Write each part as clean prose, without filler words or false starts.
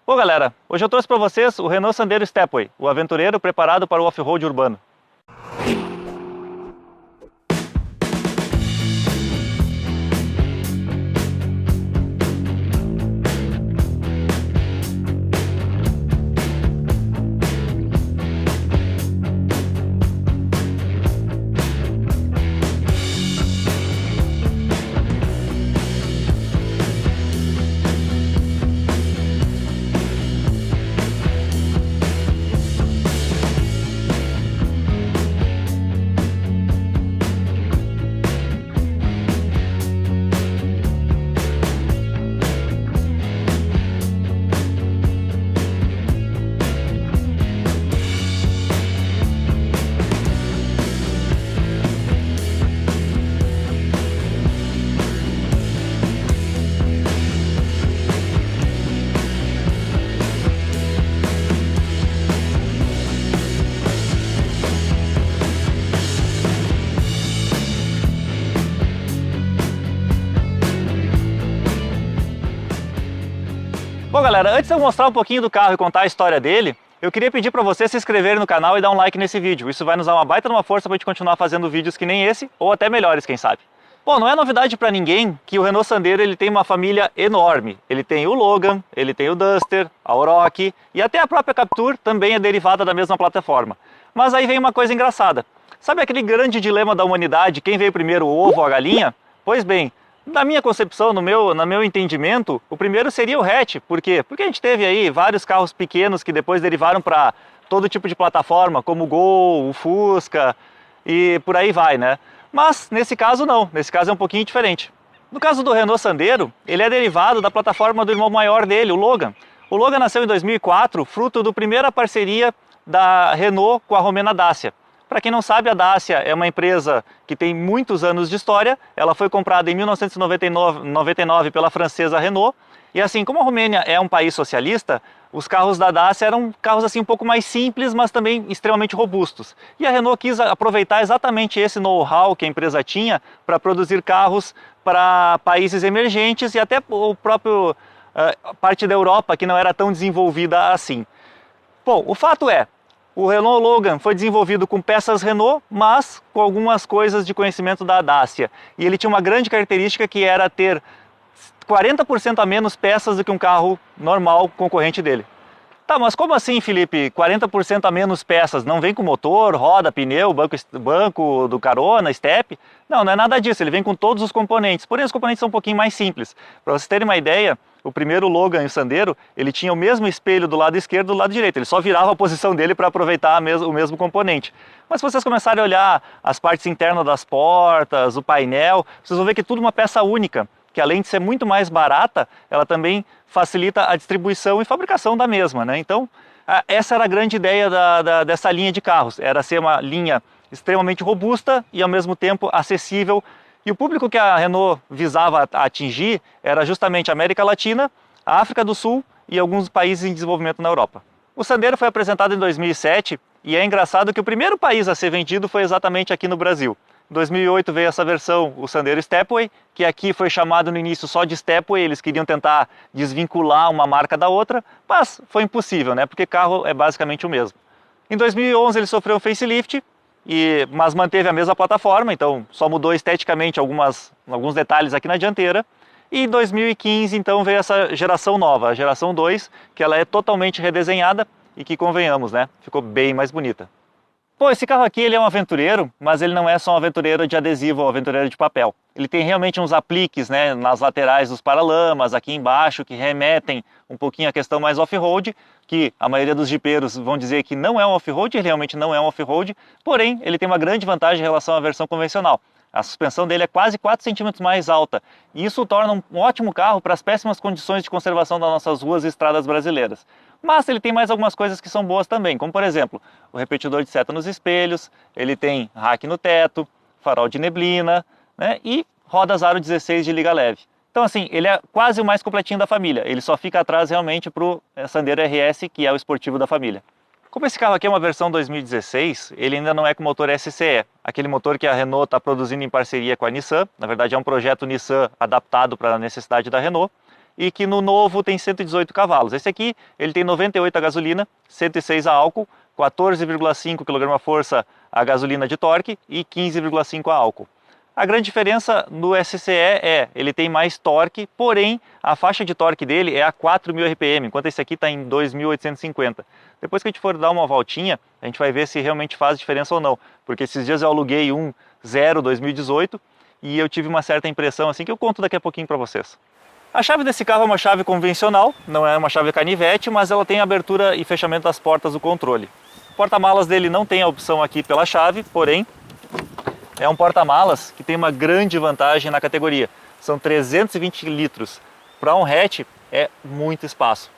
Bom, galera, hoje eu trouxe para vocês o Renault Sandero Stepway, o aventureiro preparado para o off-road urbano. Bom, galera, antes de eu mostrar um pouquinho do carro e contar a história dele, eu queria pedir para você se inscrever no canal e dar um like nesse vídeo. Isso vai nos dar uma baita de uma força para a gente continuar fazendo vídeos que nem esse, ou até melhores, quem sabe. Bom, não é novidade para ninguém que o Renault Sandero ele tem uma família enorme. Ele tem o Logan, ele tem o Duster, a Oroch e até a própria Captur também é derivada da mesma plataforma. Mas aí vem uma coisa engraçada. Sabe aquele grande dilema da humanidade, quem veio primeiro, o ovo ou a galinha? Pois bem, na minha concepção, no meu entendimento, o primeiro seria o hatch. Por quê? Porque a gente teve aí vários carros pequenos que depois derivaram para todo tipo de plataforma, como o Gol, o Fusca e por aí vai, né? Mas nesse caso não, nesse caso é um pouquinho diferente. No caso do Renault Sandero, ele é derivado da plataforma do irmão maior dele, o Logan. O Logan nasceu em 2004, fruto da primeira parceria da Renault com a romena Dacia. Para quem não sabe, a Dacia é uma empresa que tem muitos anos de história. Ela foi comprada em 1999 pela francesa Renault. E assim, como a Romênia é um país socialista, os carros da Dacia eram carros assim um pouco mais simples, mas também extremamente robustos. E a Renault quis aproveitar exatamente esse know-how que a empresa tinha para produzir carros para países emergentes e até o próprio parte da Europa que não era tão desenvolvida assim. Bom, o fato é, o Renault Logan foi desenvolvido com peças Renault, mas com algumas coisas de conhecimento da Dacia. E ele tinha uma grande característica que era ter 40% a menos peças do que um carro normal concorrente dele. Tá, mas como assim, Felipe? 40% a menos peças? Não vem com motor, roda, pneu, banco do carona, step? Não, não é nada disso. Ele vem com todos os componentes. Porém, os componentes são um pouquinho mais simples. Para vocês terem uma ideia, o primeiro Logan e o Sandero, ele tinha o mesmo espelho do lado esquerdo e do lado direito. Ele só virava a posição dele para aproveitar o mesmo componente. Mas se vocês começarem a olhar as partes internas das portas, o painel, vocês vão ver que é tudo uma peça única, que além de ser muito mais barata, ela também facilita a distribuição e fabricação da mesma, né? Então, essa era a grande ideia dessa linha de carros, era ser uma linha extremamente robusta e ao mesmo tempo acessível. E o público que a Renault visava atingir era justamente a América Latina, a África do Sul e alguns países em desenvolvimento na Europa. O Sandero foi apresentado em 2007 e é engraçado que o primeiro país a ser vendido foi exatamente aqui no Brasil. Em 2008 veio essa versão, o Sandero Stepway, que aqui foi chamado no início só de Stepway. Eles queriam tentar desvincular uma marca da outra, mas foi impossível, né? Porque carro é basicamente o mesmo. Em 2011 ele sofreu um facelift, mas manteve a mesma plataforma, então só mudou esteticamente alguns detalhes aqui na dianteira. E em 2015 então veio essa geração nova, a geração 2, que ela é totalmente redesenhada e que, convenhamos, né? Ficou bem mais bonita. Pô, esse carro aqui ele é um aventureiro, mas ele não é só um aventureiro de adesivo ou aventureiro de papel. Ele tem realmente uns apliques, né, nas laterais dos paralamas, aqui embaixo, que remetem um pouquinho à questão mais off-road, que a maioria dos jipeiros vão dizer que não é um off-road, ele realmente não é um off-road, porém ele tem uma grande vantagem em relação à versão convencional. A suspensão dele é quase 4 centímetros mais alta, e isso o torna um ótimo carro para as péssimas condições de conservação das nossas ruas e estradas brasileiras. Mas ele tem mais algumas coisas que são boas também, como por exemplo, o repetidor de seta nos espelhos, ele tem rack no teto, farol de neblina, né, e rodas aro 16 de liga leve. Então assim, ele é quase o mais completinho da família, ele só fica atrás realmente para o Sandero RS, que é o esportivo da família. Como esse carro aqui é uma versão 2016, ele ainda não é com motor SCE, aquele motor que a Renault está produzindo em parceria com a Nissan. Na verdade é um projeto Nissan adaptado para a necessidade da Renault. e que no novo tem 118 cavalos. Esse aqui ele tem 98 a gasolina, 106 a álcool, 14,5 kgf a gasolina de torque e 15,5 a álcool. A grande diferença no SCE ele tem mais torque, porém a faixa de torque dele é a 4.000 RPM, enquanto esse aqui está em 2.850. Depois que a gente for dar uma voltinha, a gente vai ver se realmente faz diferença ou não, porque esses dias eu aluguei um 0 2018 e eu tive uma certa impressão assim que eu conto daqui a pouquinho para vocês. A chave desse carro é uma chave convencional, não é uma chave canivete, mas ela tem abertura e fechamento das portas do controle. O porta-malas dele não tem a opção aqui pela chave, porém é um porta-malas que tem uma grande vantagem na categoria. São 320 litros. Para um hatch é muito espaço.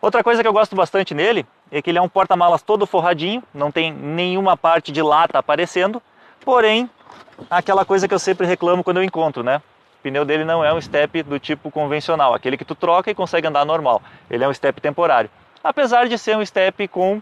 Outra coisa que eu gosto bastante nele é que ele é um porta-malas todo forradinho, não tem nenhuma parte de lata aparecendo, porém, aquela coisa que eu sempre reclamo quando eu encontro, né? O pneu dele não é um step do tipo convencional, aquele que tu troca e consegue andar normal. Ele é um step temporário. Apesar de ser um step com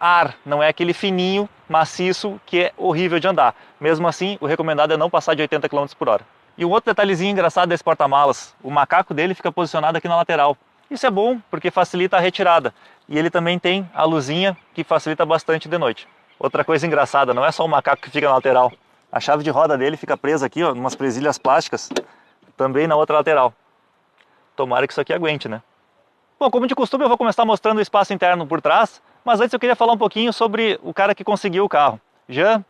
ar, não é aquele fininho, maciço, que é horrível de andar. Mesmo assim, o recomendado é não passar de 80 km por hora. E um outro detalhezinho engraçado desse porta-malas, o macaco dele fica posicionado aqui na lateral. Isso é bom porque facilita a retirada. E ele também tem a luzinha que facilita bastante de noite. Outra coisa engraçada, não é só o macaco que fica na lateral. A chave de roda dele fica presa aqui, ó, em umas presilhas plásticas, também na outra lateral. Tomara que isso aqui aguente, né? Bom, como de costume eu vou começar mostrando o espaço interno por trás, mas antes eu queria falar um pouquinho sobre o cara que conseguiu o carro. Jean,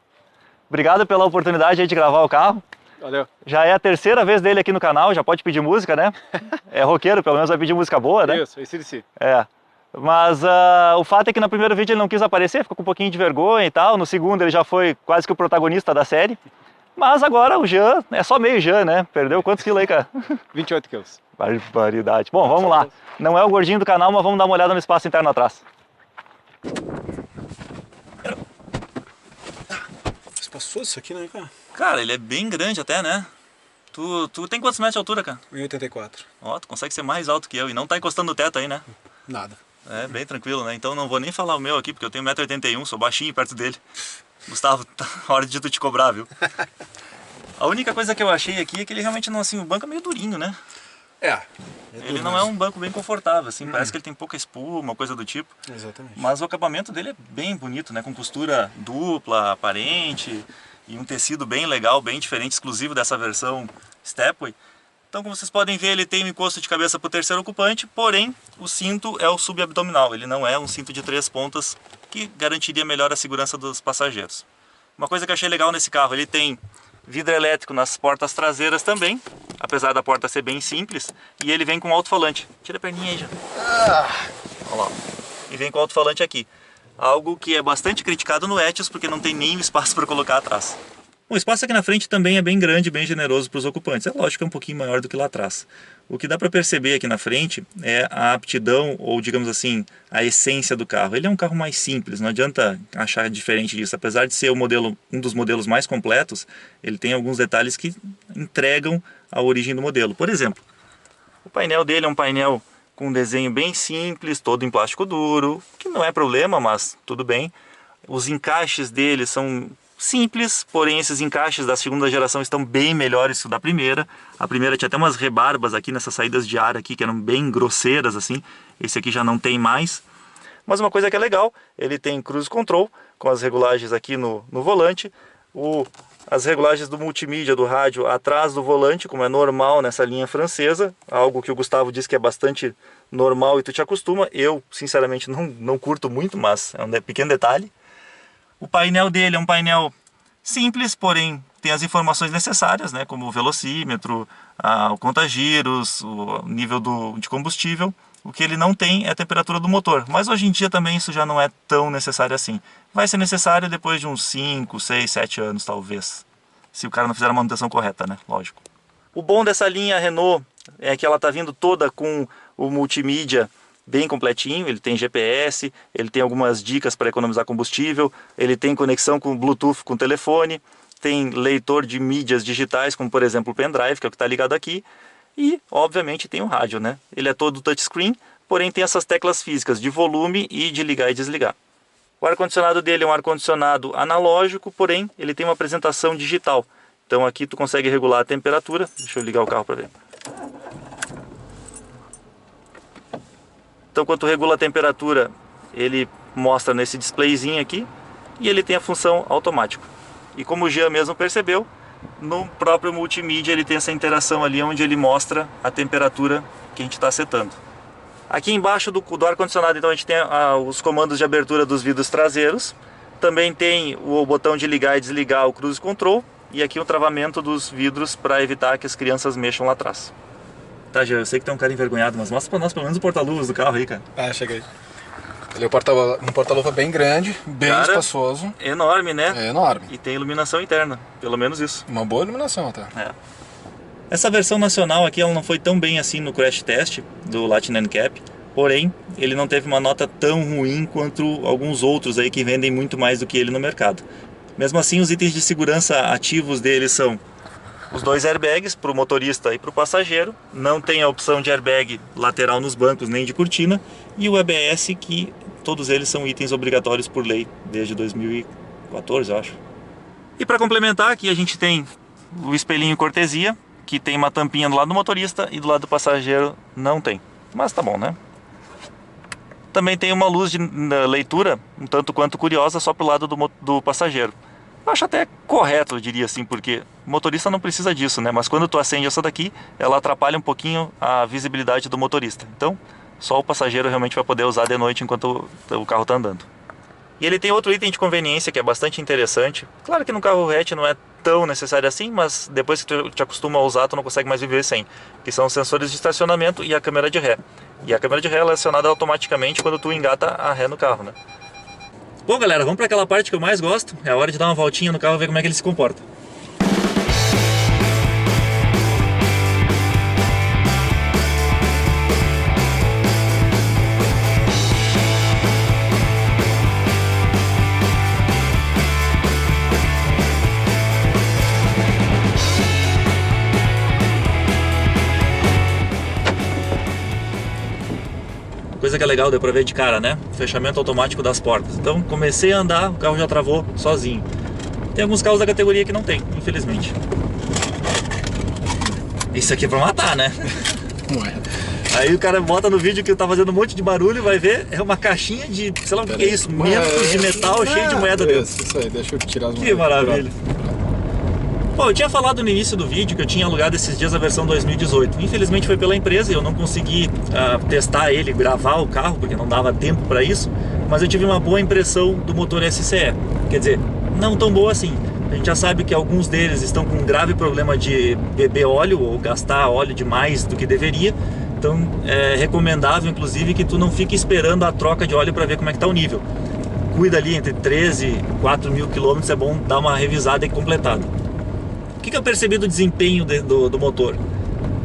obrigado pela oportunidade aí de gravar o carro. Valeu. Já é a terceira vez dele aqui no canal, já pode pedir música, né? É roqueiro, pelo menos vai pedir música boa, né? Isso, AC/DC. É. Mas o fato é que no primeiro vídeo ele não quis aparecer, ficou com um pouquinho de vergonha e tal. No segundo ele já foi quase que o protagonista da série. Mas agora o Jean, é só meio Jean, né? Perdeu quantos quilos aí, cara? 28 quilos. Barbaridade. Bom, vamos lá. Não é o gordinho do canal, mas vamos dar uma olhada no espaço interno atrás. Espaçoso isso aqui, né, cara? Cara, ele é bem grande até, né? Tu tem quantos metros de altura, cara? 1,84. Ó, tu consegue ser mais alto que eu e não tá encostando no teto aí, né? Nada. É, bem tranquilo, né? Então não vou nem falar o meu aqui, porque eu tenho 1,81 m, sou baixinho perto dele. Gustavo, tá hora de tu te cobrar, viu? A única coisa que eu achei aqui é que ele realmente não, assim, o banco é meio durinho, né? Ele não é um banco bem confortável, assim, parece que ele tem pouca espuma, coisa do tipo. Exatamente. Mas o acabamento dele é bem bonito, né? Com costura dupla, aparente, e um tecido bem legal, bem diferente, exclusivo dessa versão Stepway. Então, como vocês podem ver, ele tem um encosto de cabeça para o terceiro ocupante, porém, o cinto é o subabdominal, ele não é um cinto de 3 pontas que garantiria melhor a segurança dos passageiros. Uma coisa que eu achei legal nesse carro, ele tem vidro elétrico nas portas traseiras também, apesar da porta ser bem simples, e ele vem com alto-falante. Tira a perninha aí já. Olha lá. E vem com alto-falante aqui. Algo que é bastante criticado no Etios, porque não tem nem espaço para colocar atrás. O espaço aqui na frente também é bem grande, bem generoso para os ocupantes. É lógico que é um pouquinho maior do que lá atrás. O que dá para perceber aqui na frente é a aptidão, ou digamos assim, a essência do carro. Ele é um carro mais simples, não adianta achar diferente disso. Apesar de ser o modelo, um dos modelos mais completos, ele tem alguns detalhes que entregam a origem do modelo. Por exemplo, o painel dele é um painel com um desenho bem simples, todo em plástico duro, que não é problema, mas tudo bem. Os encaixes dele são simples, porém esses encaixes da segunda geração estão bem melhores que o da primeira. A primeira tinha até umas rebarbas aqui nessas saídas de ar aqui, que eram bem grosseiras assim. Esse aqui já não tem mais. Mas uma coisa que é legal, ele tem cruise control, com as regulagens aqui no volante. As regulagens do multimídia, do rádio, atrás do volante, como é normal nessa linha francesa. Algo que o Gustavo disse que é bastante normal e tu te acostuma. Eu, sinceramente, não curto muito, mas é um pequeno detalhe. O painel dele é um painel simples, porém tem as informações necessárias, né, como o velocímetro, o conta-giros, o nível de combustível. O que ele não tem é a temperatura do motor, mas hoje em dia também isso já não é tão necessário assim. Vai ser necessário depois de uns 5, 6, 7 anos talvez, se o cara não fizer a manutenção correta, né, lógico. O bom dessa linha Renault é que ela está vindo toda com o multimídia bem completinho, ele tem GPS, ele tem algumas dicas para economizar combustível, ele tem conexão com Bluetooth com telefone, tem leitor de mídias digitais, como por exemplo o pendrive, que é o que está ligado aqui, e obviamente tem o rádio, né? Ele é todo touchscreen, porém tem essas teclas físicas de volume e de ligar e desligar. O ar-condicionado dele é um ar-condicionado analógico, porém ele tem uma apresentação digital. Então aqui tu consegue regular a temperatura, deixa eu ligar o carro para ver. Então quando tu regula a temperatura, ele mostra nesse displayzinho aqui e ele tem a função automático. E como o Jean mesmo percebeu, no próprio multimídia ele tem essa interação ali onde ele mostra a temperatura que a gente está setando. Aqui embaixo do ar-condicionado então a gente tem os comandos de abertura dos vidros traseiros. Também tem o botão de ligar e desligar o cruise control. E aqui o travamento dos vidros para evitar que as crianças mexam lá atrás. Tá, Jean, eu sei que tu é um cara envergonhado, mas mostra pra nós pelo menos o porta-luvas do carro aí, cara. Ah, cheguei. Ele é um porta-luva bem grande, bem espaçoso. Enorme, né? É enorme. E tem iluminação interna, pelo menos isso. Uma boa iluminação até. É. Essa versão nacional aqui, ela não foi tão bem assim no crash test do Latin NCAP. Porém, ele não teve uma nota tão ruim quanto alguns outros aí que vendem muito mais do que ele no mercado. Mesmo assim, os itens de segurança ativos dele são os 2 airbags para o motorista e para o passageiro. Não tem a opção de airbag lateral nos bancos nem de cortina. E o ABS, que todos eles são itens obrigatórios por lei desde 2014, eu acho. E para complementar, aqui a gente tem o espelhinho cortesia, que tem uma tampinha do lado do motorista e do lado do passageiro não tem. Mas tá bom, né? Também tem uma luz de leitura, um tanto quanto curiosa, só pro lado do passageiro. Eu acho até correto, eu diria assim, porque o motorista não precisa disso, né? Mas quando tu acende essa daqui, ela atrapalha um pouquinho a visibilidade do motorista. Então, só o passageiro realmente vai poder usar de noite enquanto o carro está andando. E ele tem outro item de conveniência que é bastante interessante. Claro que no carro hatch não é tão necessário assim, mas depois que tu te acostuma a usar, tu não consegue mais viver sem. Que são os sensores de estacionamento e a câmera de ré. E a câmera de ré é acionada automaticamente quando tu engata a ré no carro, né? Bom, galera, vamos para aquela parte que eu mais gosto. É a hora de dar uma voltinha no carro e ver como é que ele se comporta. Coisa que é legal, deu pra ver de cara, né? Fechamento automático das portas. Então comecei a andar, o carro já travou sozinho. Tem alguns carros da categoria que não tem, infelizmente. Isso aqui é pra matar, né? Ué. Aí o cara bota no vídeo que tá fazendo um monte de barulho, vai ver, é uma caixinha de, sei lá o que é isso, metros de metal cheio de moeda dentro. Isso aí, deixa eu tirar as moedas. Que maravilha. Bom, eu tinha falado no início do vídeo que eu tinha alugado esses dias a versão 2018. Infelizmente foi pela empresa e eu não consegui testar ele, gravar o carro, porque não dava tempo para isso. Mas eu tive uma boa impressão do motor SCE. Quer dizer, não tão boa assim. A gente já sabe que alguns deles estão com um grave problema de beber óleo ou gastar óleo demais do que deveria. Então é recomendável, inclusive, que tu não fique esperando a troca de óleo para ver como é que está o nível. Cuida ali entre 13 e 4 mil quilômetros, é bom dar uma revisada e completada. O que eu percebi do desempenho do motor?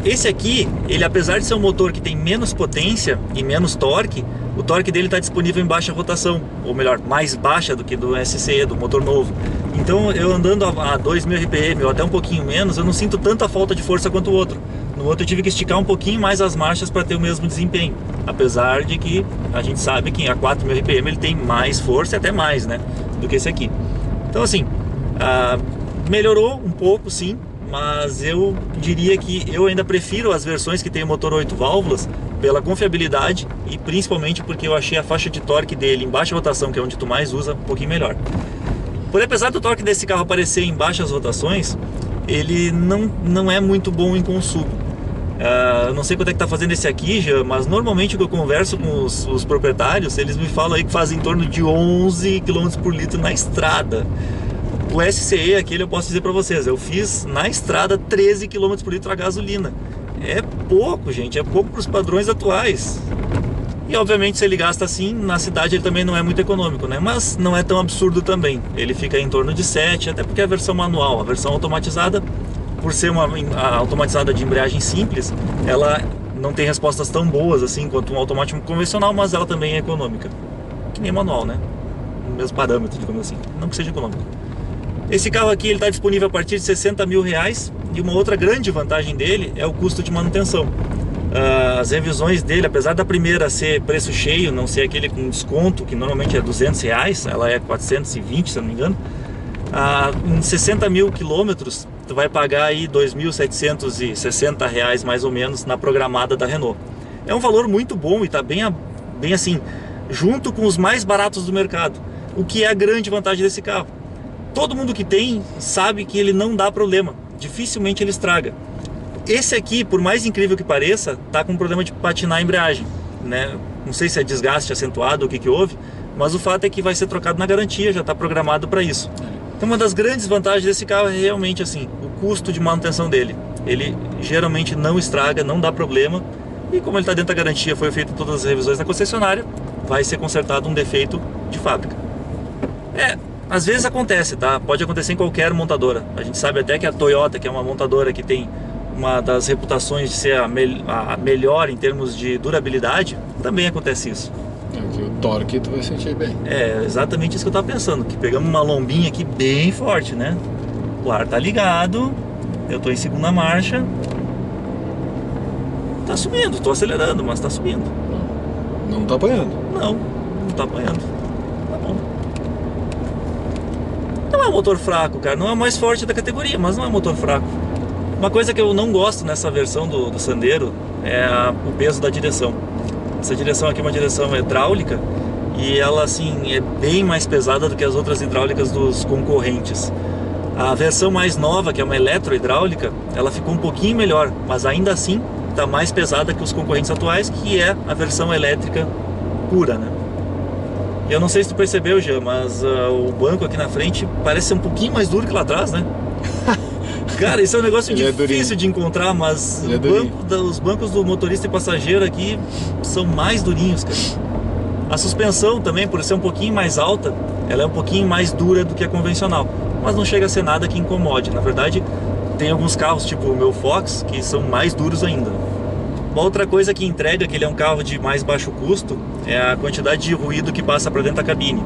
Esse aqui, ele apesar de ser um motor que tem menos potência e menos torque, o torque dele está disponível em baixa rotação, ou melhor, mais baixa do que do SCE, do motor novo. Então eu andando a 2.000 RPM ou até um pouquinho menos, eu não sinto tanta falta de força quanto o outro. No outro eu tive que esticar um pouquinho mais as marchas para ter o mesmo desempenho, apesar de que a gente sabe que a 4.000 RPM ele tem mais força e até mais, né, do que esse aqui. Então assim, melhorou um pouco sim, mas eu diria que eu ainda prefiro as versões que tem o motor 8 válvulas pela confiabilidade e principalmente porque eu achei a faixa de torque dele em baixa rotação, que é onde tu mais usa, um pouquinho melhor. Porém, apesar do torque desse carro aparecer em baixas rotações, ele não é muito bom em consumo. Eu não sei quanto é que tá fazendo esse aqui já, mas normalmente quando eu converso com os proprietários, eles me falam aí que fazem em torno de 11 km por litro na estrada. O SCE, aquele eu posso dizer para vocês, eu fiz na estrada 13 km por litro a gasolina. É pouco, gente, é pouco para os padrões atuais. E obviamente se ele gasta assim, na cidade ele também não é muito econômico, né? Mas não é tão absurdo também. Ele fica em torno de 7, até porque é a versão manual. A versão automatizada, por ser uma automatizada de embreagem simples, ela não tem respostas tão boas assim quanto um automático convencional, mas ela também é econômica. Que nem manual, né? O mesmo parâmetro, digamos assim. Não que seja econômico. Esse carro aqui está disponível a partir de 60 mil reais e uma outra grande vantagem dele é o custo de manutenção. As revisões dele, apesar da primeira ser preço cheio, não ser aquele com desconto, que normalmente é 200 reais, ela é 420 se eu não me engano, em 60 mil quilômetros tu vai pagar aí 2.760 reais mais ou menos na programada da Renault. É um valor muito bom e está bem Vem assim, junto com os mais baratos do mercado. O que é a grande vantagem desse carro. Todo mundo que tem sabe que ele não dá problema. Dificilmente ele estraga. Esse aqui, por mais incrível que pareça, tá com problema de patinar a embreagem, né? Não sei se é desgaste acentuado ou o que que houve, mas o fato é que vai ser trocado na garantia, já está programado para isso. Então uma das grandes vantagens desse carro é realmente assim, o custo de manutenção dele. Ele geralmente não estraga, não dá problema, e como ele está dentro da garantia, foi feito todas as revisões na concessionária, vai ser consertado um defeito de fábrica. Às vezes acontece, tá? Pode acontecer em qualquer montadora. A gente sabe até que a Toyota, que é uma montadora que tem uma das reputações de ser a melhor em termos de durabilidade, também acontece isso. O torque tu vai sentir bem. É exatamente isso que eu tava pensando, que pegamos uma lombinha aqui bem forte, né? O ar tá ligado, eu tô em segunda marcha, tá subindo, tô acelerando, mas tá subindo. Não tá apanhando. Não tá apanhando. Tá bom. Não é um motor fraco, cara, não é o mais forte da categoria, mas não é um motor fraco. Uma coisa que eu não gosto nessa versão do Sandero é o peso da direção. Essa direção aqui é uma direção hidráulica e ela assim é bem mais pesada do que as outras hidráulicas dos concorrentes. A versão mais nova, que é uma eletrohidráulica, ela ficou um pouquinho melhor, mas ainda assim está mais pesada que os concorrentes atuais, que é a versão elétrica pura, né? Eu não sei se tu percebeu, Jean, mas o banco aqui na frente parece ser um pouquinho mais duro que lá atrás, né? Cara, isso é um negócio difícil de encontrar, mas os bancos do motorista e passageiro aqui são mais durinhos, cara. A suspensão também, por ser um pouquinho mais alta, ela é um pouquinho mais dura do que a convencional, mas não chega a ser nada que incomode. Na verdade, tem alguns carros, tipo o meu Fox, que são mais duros ainda. Uma outra coisa que entrega que ele é um carro de mais baixo custo é a quantidade de ruído que passa para dentro da cabine.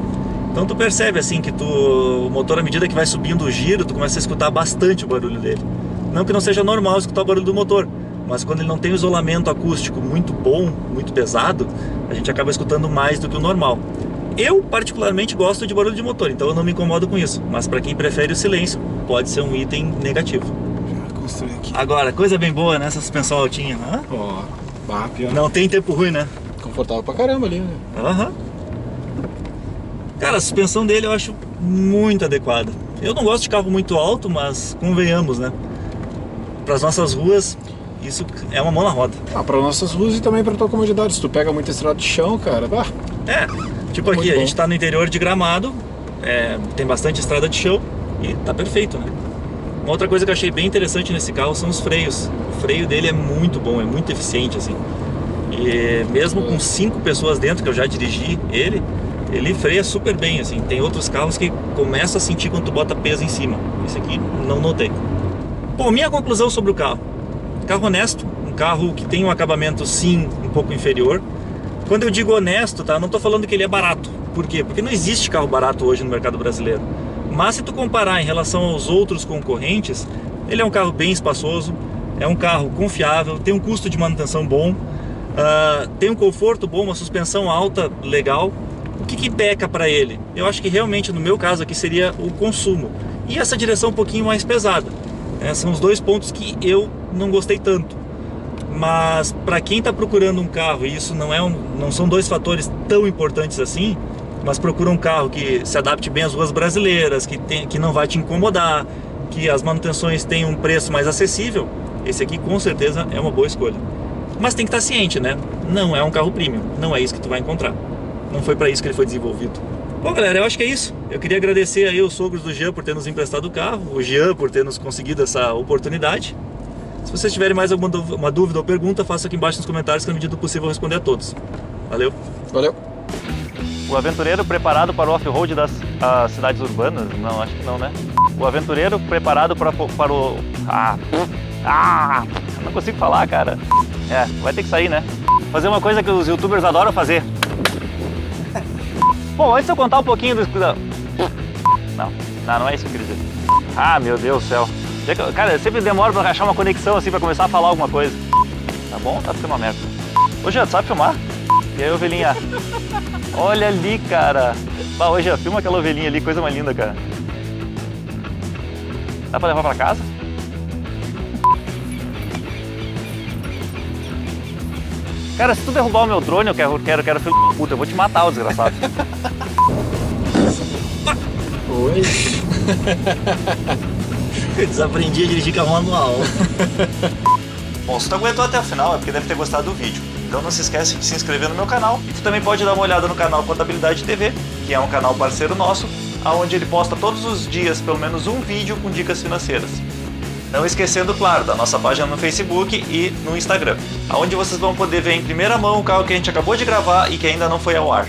Então tu percebe assim que o motor, à medida que vai subindo o giro, tu começa a escutar bastante o barulho dele. Não que não seja normal escutar o barulho do motor, mas quando ele não tem um isolamento acústico muito bom, muito pesado, a gente acaba escutando mais do que o normal. Eu particularmente gosto de barulho de motor, então eu não me incomodo com isso, mas para quem prefere o silêncio, pode ser um item negativo. Já construí aqui. Agora, coisa bem boa nessa suspensão altinha, né? Ó, pior. Não tem tempo ruim, né? Confortável pra caramba ali, né? Aham. Cara, a suspensão dele eu acho muito adequada. Eu não gosto de carro muito alto, mas convenhamos, né? Para as nossas ruas, isso é uma mão na roda. Para nossas ruas e também para tua comodidade. Se tu pega muita estrada de chão, cara, tipo aqui, a gente tá no interior de Gramado, tem bastante estrada de chão e tá perfeito, né? Uma outra coisa que eu achei bem interessante nesse carro são os freios. O freio dele é muito bom, é muito eficiente, assim. E mesmo com 5 pessoas dentro, que eu já dirigi ele freia super bem, assim. Tem outros carros que começam a sentir quando tu bota peso em cima. Esse aqui não notei. Bom, minha conclusão sobre o carro. Carro honesto, um carro que tem um acabamento sim um pouco inferior. Quando eu digo honesto, tá? Não tô falando que ele é barato. Por quê? Porque não existe carro barato hoje no mercado brasileiro. Mas se tu comparar em relação aos outros concorrentes, ele é um carro bem espaçoso, é um carro confiável, tem um custo de manutenção bom, tem um conforto bom, uma suspensão alta, legal. O que peca para ele? Eu acho que realmente no meu caso aqui seria o consumo e essa direção um pouquinho mais pesada. São os dois pontos que eu não gostei tanto. Mas para quem está procurando um carro, e isso não são dois fatores tão importantes assim, mas procura um carro que se adapte bem às ruas brasileiras, que não vai te incomodar, que as manutenções tenham um preço mais acessível, esse aqui com certeza é uma boa escolha. Mas tem que estar ciente, né? Não é um carro premium, não é isso que tu vai encontrar. Não foi para isso que ele foi desenvolvido. Bom, galera, eu acho que é isso. Eu queria agradecer aí os sogros do Jean por ter nos emprestado o carro, o Jean por ter nos conseguido essa oportunidade. Se vocês tiverem mais alguma dúvida ou pergunta, faça aqui embaixo nos comentários que na medida do possível eu vou responder a todos. Valeu! Valeu! O aventureiro preparado para o off-road das cidades urbanas? Não, acho que não, né? O aventureiro preparado para o... não consigo falar, cara. Vai ter que sair, né? Fazer uma coisa que os youtubers adoram fazer. Bom, antes de eu contar um pouquinho do... Não é isso que eu queria dizer. Meu Deus do céu. Cara, eu sempre demoro pra achar uma conexão assim, pra começar a falar alguma coisa. Tá bom? Tá ficando uma merda. Ô, Jean, tu sabe filmar? E aí, ovelhinha? Olha ali, cara. Ô, Jean, filma aquela ovelhinha ali, coisa mais linda, cara. Dá pra levar pra casa? Cara, se tu derrubar o meu drone, eu quero filho da puta, eu vou te matar, ô desgraçado. Oi. Eu desaprendi a dirigir carro manual. Bom, se tu aguentou até o final é porque deve ter gostado do vídeo. Então não se esquece de se inscrever no meu canal. E tu também pode dar uma olhada no canal Contabilidade TV, que é um canal parceiro nosso, onde ele posta todos os dias pelo menos um vídeo com dicas financeiras. Não esquecendo, claro, da nossa página no Facebook e no Instagram, onde vocês vão poder ver em primeira mão o carro que a gente acabou de gravar e que ainda não foi ao ar.